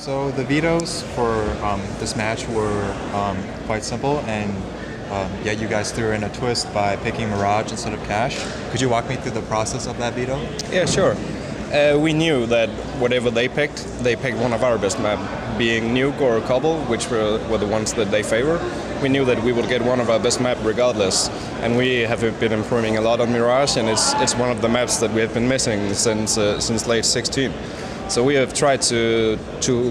So the vetoes for this match were quite simple, and yet you guys threw in a twist by picking Mirage instead of Cash. Could you walk me through the process of that veto? Yeah, sure. We knew that whatever they picked one of our best maps, being Nuke or Cobble, which were the ones that they favor. We knew that we would get one of our best map regardless, and we have been improving a lot on Mirage, and it's one of the maps that we have been missing since late 16. So we have tried to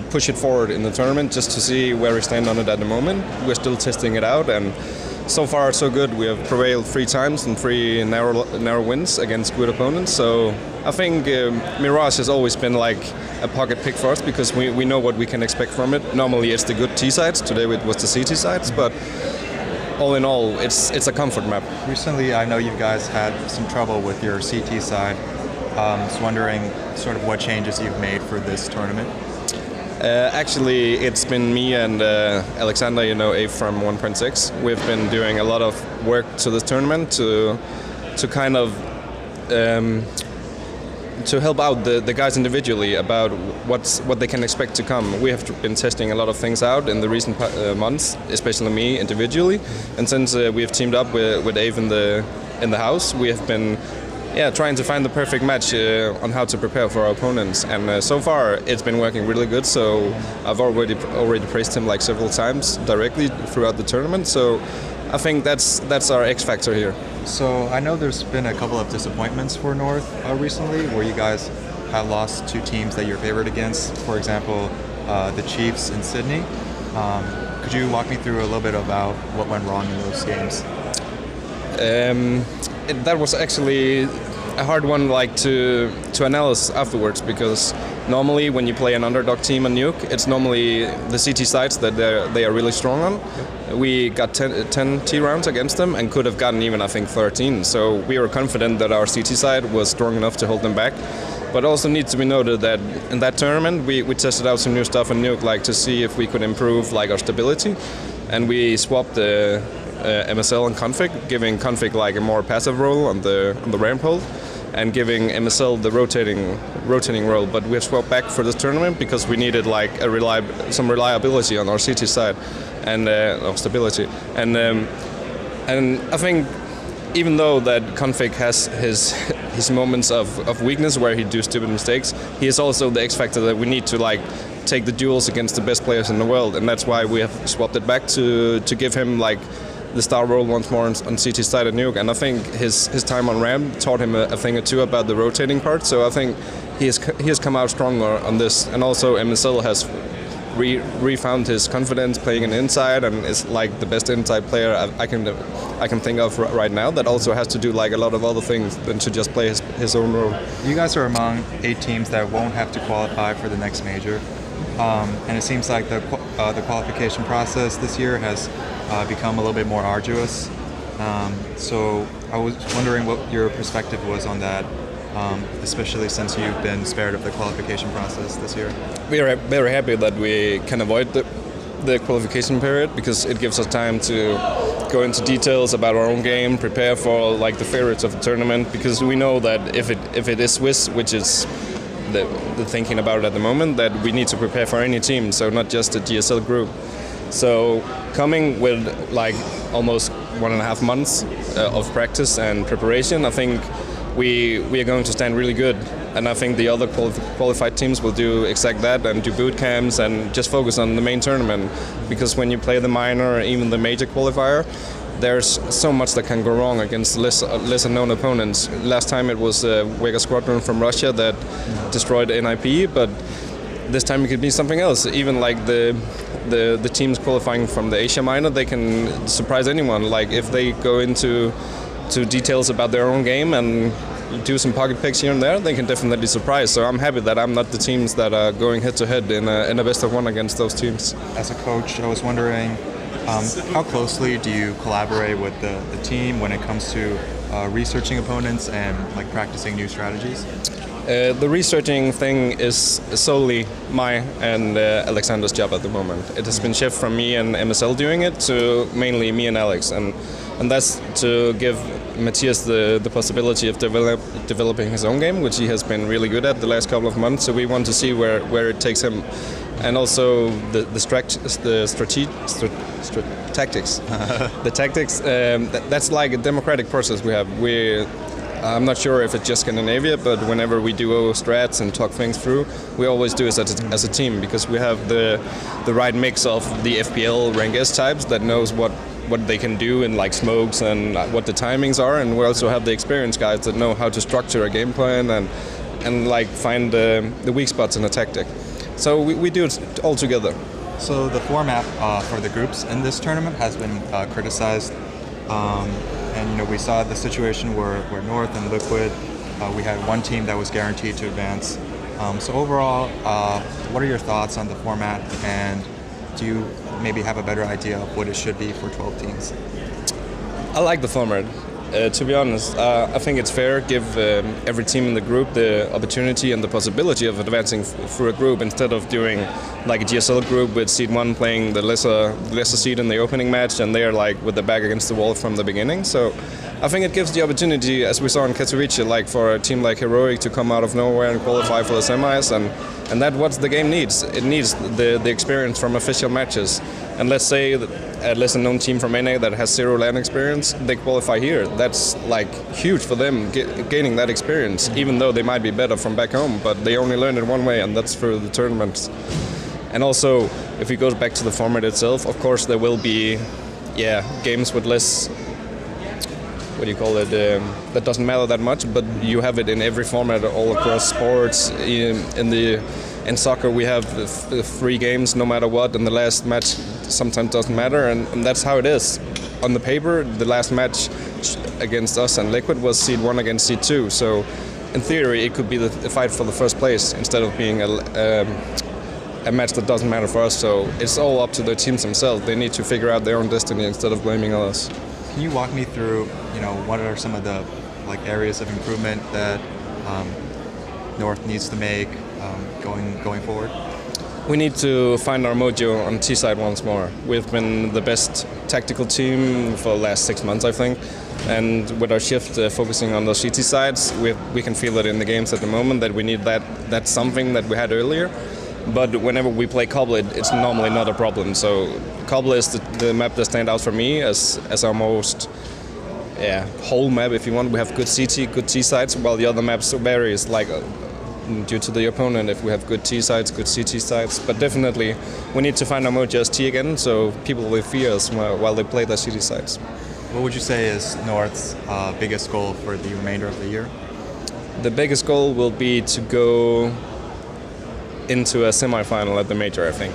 push it forward in the tournament just to see where we stand on it at the moment. We're still testing it out, and so far so good. We have prevailed 3 times and 3 narrow wins against good opponents. So I think Mirage has always been like a pocket pick for us because we know what we can expect from it. Normally it's the good T sides. Today it was the CT sides, but all in all, it's a comfort map. Recently, I know you guys had some trouble with your CT side. I was wondering sort of what changes you've made for this tournament. Actually, it's been me and Alexander, A from 1.6. We've been doing a lot of work to this tournament to kind of to help out the guys individually about what they can expect to come. We have been testing a lot of things out in the recent months, especially me individually. And since we have teamed up with Ave in the house, we have been trying to find the perfect match on how to prepare for our opponents, and so far it's been working really good. So I've already praised him like several times directly throughout the tournament. So I think that's our X factor here. So I know there's been a couple of disappointments for North recently, where you guys have lost 2 teams that you're favored against. For example, the Chiefs in Sydney. Could you walk me through a little bit about what went wrong in those games? That was actually a hard one, to analyze afterwards, because normally when you play an underdog team on Nuke, it's normally the CT sides that they are really strong on. Yep. We got 10 T rounds against them and could have gotten even, I think, 13. So we were confident that our CT side was strong enough to hold them back. But also needs to be noted that in that tournament we tested out some new stuff on Nuke, to see if we could improve our stability, and we swapped the MSL and config, giving config a more passive role on the ramp hold, and giving MSL the rotating role. But we have swapped back for this tournament because we needed some reliability on our CT side and stability. And I think even though that config has his moments of weakness where he do stupid mistakes, he is also the X factor that we need to take the duels against the best players in the world, and that's why we have swapped it back to give him the star role once more on CT side at Nuke. And I think his time on ramp taught him a thing or two about the rotating part. So I think he has come out stronger on this. And also MSL has refound his confidence playing an inside, and is the best inside player I can think of right now. That also has to do a lot of other things than to just play his own role. You guys are among 8 teams that won't have to qualify for the next major, and it seems like the qualification process this year has become a little bit more arduous. So I was wondering what your perspective was on that, especially since you've been spared of the qualification process this year. We are very happy that we can avoid the qualification period, because it gives us time to go into details about our own game, prepare for the favorites of the tournament, because we know that if it is Swiss, which is the thinking about it at the moment, that we need to prepare for any team, so not just the GSL group. So coming with almost 1.5 months of practice and preparation, I think we are going to stand really good. And I think the other qualified teams will do exact that and do boot camps and just focus on the main tournament. Because when you play the minor or even the major qualifier, there's so much that can go wrong against lesser known opponents. Last time it was Vega Squadron from Russia that destroyed NIP, but this time it could be something else. Even the teams qualifying from the Asia minor, they can surprise anyone. If they go into details about their own game and do some pocket picks here and there, they can definitely surprise. So I'm happy that I'm not the teams that are going head to head in a best of 1 against those teams. As a coach, I was wondering, how closely do you collaborate with the team when it comes to researching opponents and practicing new strategies? The researching thing is solely my and Alexander's job at the moment. It has been shifted from me and MSL doing it to mainly me and Alex, and that's to give Matthias the possibility of developing his own game, which he has been really good at the last couple of months. So we want to see where it takes him. and also tactics. The tactics. That's like a democratic process we have. I'm not sure if it's just Scandinavia, but whenever we do strats and talk things through, we always do it as a team, because we have the right mix of the FPL rank S types that knows what they can do in like smokes and what the timings are, and we also have the experienced guys that know how to structure a game plan and like find the weak spots in a tactic. So we do it all together. So the format for the groups in this tournament has been criticized, and we saw the situation where North and Liquid, we had one team that was guaranteed to advance. So overall, what are your thoughts on the format, and do you maybe have a better idea of what it should be for 12 teams? I like the format. To be honest, I think it's fair. Give every team in the group the opportunity and the possibility of advancing through a group, instead of doing like a GSL group with seed 1 playing the lesser seed in the opening match, and they are like with their back against the wall from the beginning. So I think it gives the opportunity, as we saw in Katowice, like for a team like Heroic to come out of nowhere and qualify for the semis, and that's what the game needs. It needs the experience from official matches. And let's say a lesser known team from NA that has 0 LAN experience, they qualify here. That's like huge for them, gaining that experience, even though they might be better from back home, but they only learn it one way, and that's through the tournaments. And also, if we go back to the format itself, of course there will be games with less, that doesn't matter that much, but you have it in every format all across sports. In soccer we have 3 games no matter what, and the last match sometimes doesn't matter, and that's how it is. On the paper, the last match against us and Liquid was seed 1 against seed 2, so in theory it could be the fight for the first place instead of being a match that doesn't matter for us. So it's all up to the teams themselves. They need to figure out their own destiny instead of blaming us. Can you walk me through, what are some of the areas of improvement that North needs to make going forward? We need to find our mojo on T-side once more. We've been the best tactical team for the last 6 months, I think, and with our shift focusing on those CT sides, we can feel it in the games at the moment that we need that's something that we had earlier. But whenever we play Cobble, it's normally not a problem. So Cobble is the map that stands out for me as our most whole map, if you want. We have good CT, good T sides, while the other maps varies due to the opponent, if we have good T sides, good CT sides. But definitely we need to find our mojo as T again, so people will fear us while they play their CT sides. What would you say is North's biggest goal for the remainder of the year? The biggest goal will be to go into a semi-final at the major, I think.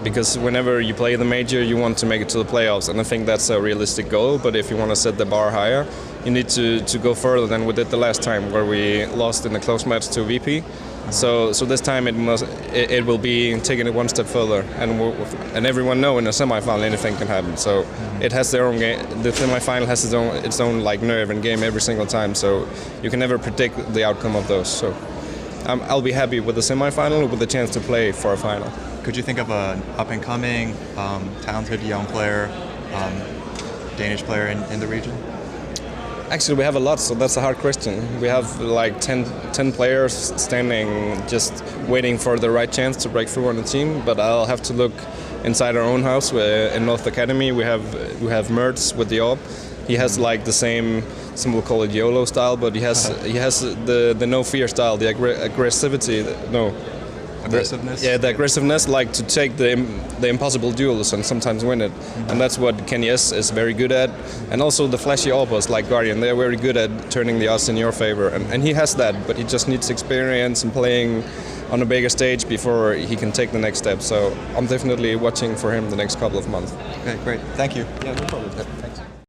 Because whenever you play the major, you want to make it to the playoffs, and I think that's a realistic goal. But if you want to set the bar higher, you need to go further than we did the last time, where we lost in a close match to VP. So this time it will be taking it one step further, and everyone know in a semi-final anything can happen. So it has their own game. The semi-final has its own nerve and game every single time. So you can never predict the outcome of those. So I'll be happy with the semi-final with the chance to play for a final. Could you think of an up-and-coming, talented young player, Danish player in the region? Actually, we have a lot, so that's a hard question. We have 10 players standing, just waiting for the right chance to break through on the team. But I'll have to look inside our own house. In North Academy, we have Mertz with the AWP. He has the same, some will call it YOLO style, but he has the no fear style, the aggressivity. Aggressiveness? The aggressiveness, to take the impossible duels and sometimes win it. And that's what Kenny S is very good at. And also the flashy AWPers like Guardian, they're very good at turning the odds in your favor. And he has that, but he just needs experience and playing on a bigger stage before he can take the next step. So I'm definitely watching for him the next couple of months. Okay, great. Thank you. Yeah, no problem. Thanks.